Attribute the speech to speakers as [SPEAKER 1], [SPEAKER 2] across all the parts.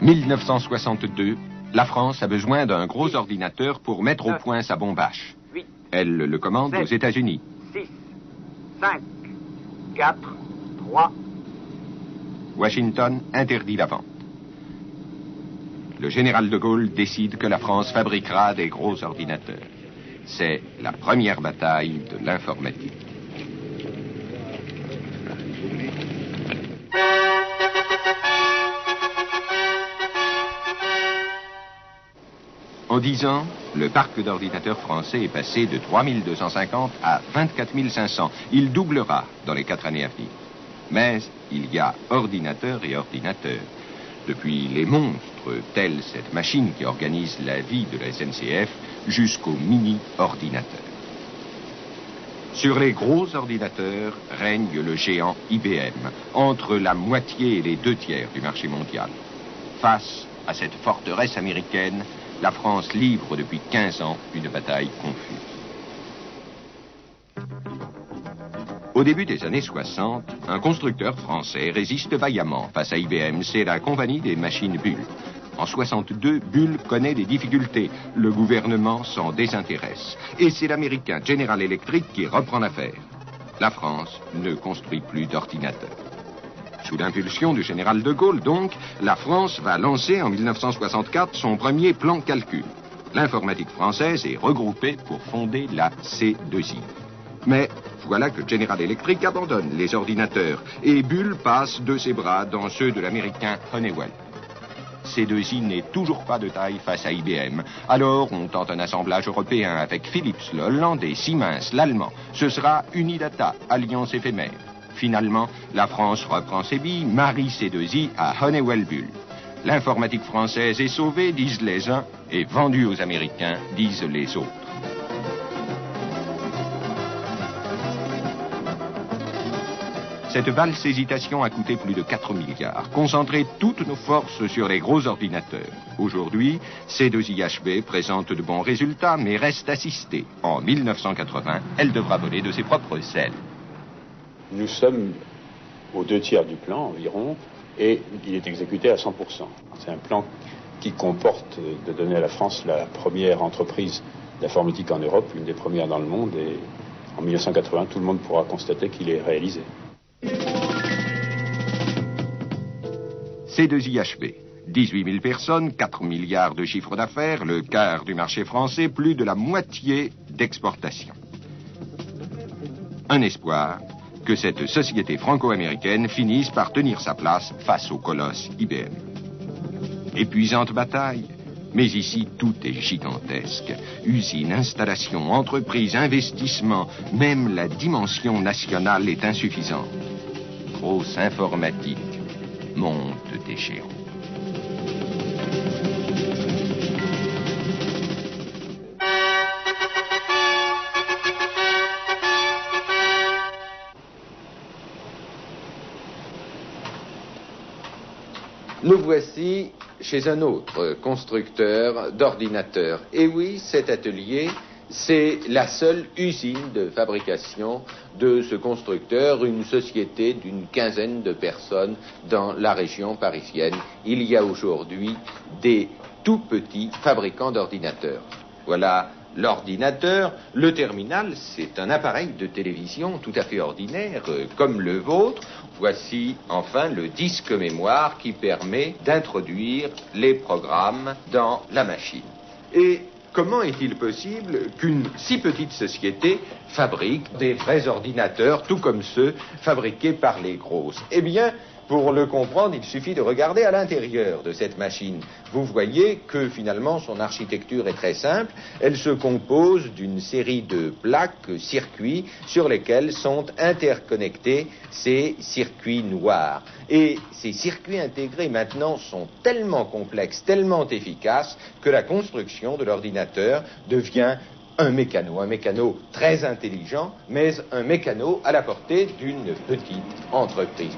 [SPEAKER 1] 1962, la France a besoin d'un gros ordinateur pour mettre au point sa bombe H. Elle le commande aux États-Unis.
[SPEAKER 2] 6, 5, 4, 3.
[SPEAKER 1] Washington interdit la vente. Le général de Gaulle décide que la France fabriquera des gros ordinateurs. C'est la première bataille de l'informatique. En 10 ans, le parc d'ordinateurs français est passé de 3250 à 24 500. Il doublera dans les 4 années à venir. Mais il y a ordinateur et ordinateur. Depuis les monstres, tels cette machine qui organise la vie de la SNCF, jusqu'aux mini-ordinateurs. Sur les gros ordinateurs règne le géant IBM, entre la moitié et les 2/3 du marché mondial. Face à cette forteresse américaine, la France livre depuis 15 ans une bataille confuse. Au début des années 60, un constructeur français résiste vaillamment face à IBM, c'est la compagnie des machines Bull. En 62, Bull connaît des difficultés. Le gouvernement s'en désintéresse. Et c'est l'américain General Electric qui reprend l'affaire. La France ne construit plus d'ordinateurs. Sous l'impulsion du général de Gaulle, donc, la France va lancer en 1964 son premier plan calcul. L'informatique française est regroupée pour fonder la C2I. Mais voilà que General Electric abandonne les ordinateurs et Bull passe de ses bras dans ceux de l'américain Honeywell. C2I n'est toujours pas de taille face à IBM. Alors on tente un assemblage européen avec Philips, le hollandais, Siemens, l'allemand. Ce sera Unidata, alliance éphémère. Finalement, la France reprend ses billes, marie C2I à Honeywell Bull. L'informatique française est sauvée, disent les uns, et vendue aux Américains, disent les autres. Cette valse hésitation a coûté plus de 4 milliards. Concentrer toutes nos forces sur les gros ordinateurs. Aujourd'hui, C2IHB présente de bons résultats, mais reste assistée. En 1980, elle devra voler de ses propres ailes.
[SPEAKER 3] Nous sommes aux 2/3 du plan environ, et il est exécuté à 100%. C'est un plan qui comporte de donner à la France la première entreprise d'informatique en Europe, l'une des premières dans le monde, et en 1980, tout le monde pourra constater qu'il est réalisé.
[SPEAKER 1] C2IHB, 18 000 personnes, 4 milliards de chiffre d'affaires, le quart du marché français, plus de la moitié d'exportation. Un espoir que cette société franco-américaine finisse par tenir sa place face au colosse IBM. Épuisante bataille, mais ici tout est gigantesque. Usines, installations, entreprises, investissements, même la dimension nationale est insuffisante. Grosse informatique monte d'échéance. Nous voici chez un autre constructeur d'ordinateurs. Et oui, cet atelier, c'est la seule usine de fabrication de ce constructeur, une société d'une quinzaine de personnes dans la région parisienne. Il y a aujourd'hui des tout petits fabricants d'ordinateurs. Voilà l'ordinateur. Le terminal, c'est un appareil de télévision tout à fait ordinaire, comme le vôtre. Voici enfin le disque mémoire qui permet d'introduire les programmes dans la machine. Et comment est-il possible qu'une si petite société fabrique des vrais ordinateurs, tout comme ceux fabriqués par les grosses? Eh bien, pour le comprendre, il suffit de regarder à l'intérieur de cette machine. Vous voyez que finalement son architecture est très simple. Elle se compose d'une série de plaques, circuits, sur lesquels sont interconnectés ces circuits noirs. Et ces circuits intégrés maintenant sont tellement complexes, tellement efficaces, que la construction de l'ordinateur devient un mécano très intelligent, mais un mécano à la portée d'une petite entreprise.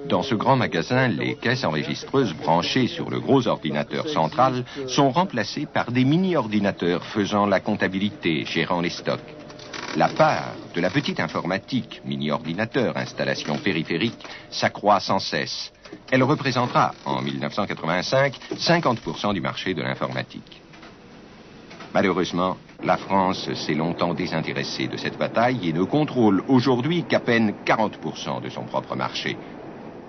[SPEAKER 1] Dans ce grand magasin, les caisses enregistreuses branchées sur le gros ordinateur central sont remplacées par des mini-ordinateurs faisant la comptabilité, gérant les stocks.
[SPEAKER 4] La part de la petite informatique, mini-ordinateur, installation périphérique, s'accroît sans cesse. Elle représentera, en 1985, 50% du marché de l'informatique. Malheureusement, la France s'est longtemps désintéressée de cette bataille et ne contrôle aujourd'hui qu'à peine 40% de son propre marché.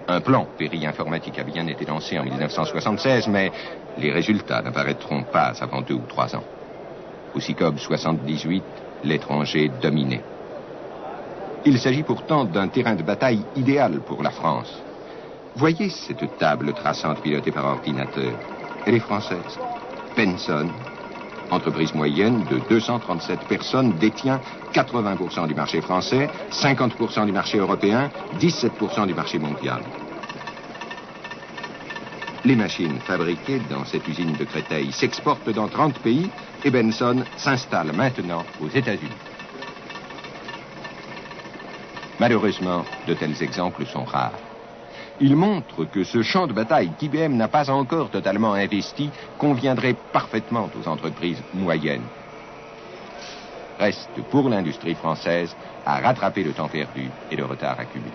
[SPEAKER 4] Un plan péri-informatique a bien été lancé en 1976, mais les résultats n'apparaîtront pas avant 2 ou 3 ans. Au SICOB 78, l'étranger dominait. Il s'agit pourtant d'un terrain de bataille idéal pour la France. Voyez cette table traçante pilotée par ordinateur. Elle est française. Benson, entreprise moyenne de 237 personnes, détient 80% du marché français, 50% du marché européen, 17% du marché mondial. Les machines fabriquées dans cette usine de Créteil s'exportent dans 30 pays et Benson s'installe maintenant aux États-Unis. Malheureusement, de tels exemples sont rares. Ils montrent que ce champ de bataille qu'IBM n'a pas encore totalement investi conviendrait parfaitement aux entreprises moyennes. Reste pour l'industrie française à rattraper le temps perdu et le retard accumulé.